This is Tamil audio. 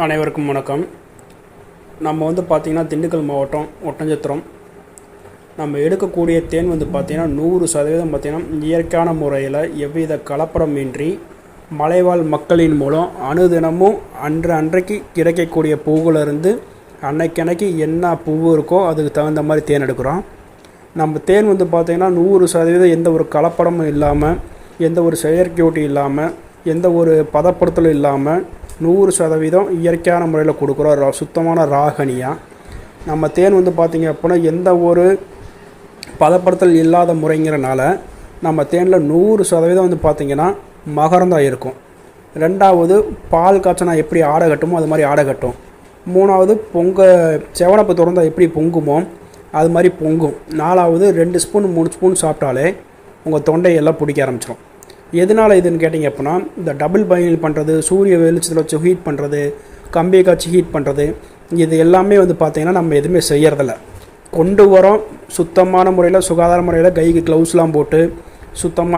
அனைவருக்கும் வணக்கம். நம்ம பார்த்திங்கன்னா திண்டுக்கல் மாவட்டம் ஒட்டஞ்சத்திரம். நம்ம எடுக்கக்கூடிய தேன் பார்த்திங்கன்னா 100% பார்த்திங்கன்னா இயற்கையான முறையில் எவ்வித கலப்படமின்றி மலைவாழ் மக்களின் மூலம் அனுதினமும் அன்றைக்கு கிடைக்கக்கூடிய பூவிலிருந்து அன்னைக்கு என்ன பூ இருக்கோ அதுக்கு தகுந்த மாதிரி தேன் எடுக்கிறோம். நம்ம தேன் பார்த்திங்கன்னா 100% எந்த ஒரு கலப்படமும் இல்லாமல், எந்த ஒரு செயற்கையூட்டி இல்லாமல், எந்த ஒரு பதப்படுத்தலும் இல்லாமல் 100% இயற்கையான முறையில் கொடுக்குறோம். சுத்தமான ராகனியாக நம்ம தேன் பார்த்திங்க அப்படின்னா எந்த ஒரு பதப்படுத்தல் இல்லாத முறைங்கிறனால நம்ம தேனில் 100% பார்த்திங்கன்னா மகரந்தான் இருக்கும். ரெண்டாவது, பால் காய்ச்சினா எப்படி ஆடை கட்டுமோ அது மாதிரி ஆடை கட்டும். மூணாவது, செவனப்பு திறந்தால் எப்படி பொங்குமோ அது மாதிரி பொங்கும். நாலாவது, 2 ஸ்பூன் 3 ஸ்பூன் சாப்பிட்டாலே உங்கள் தொண்டையெல்லாம் பிடிக்க ஆரம்பிச்சிடும். எதனால் இதுன்னு கேட்டிங்க அப்படின்னா, இந்த டபுள் பாயில் பண்ணுறது, சூரிய வெளிச்சத்தில் வச்சு ஹீட் பண்ணுறது, கம்பியை காய்ச்சி ஹீட் பண்ணுறது, இது எல்லாமே பார்த்திங்கன்னா நம்ம எதுவுமே செய்கிறதில்ல. கொண்டு வரோம் சுத்தமான முறையில், சுகாதார முறையில், கைக்கு க்ளவுஸ்லாம் போட்டு சுத்தமாக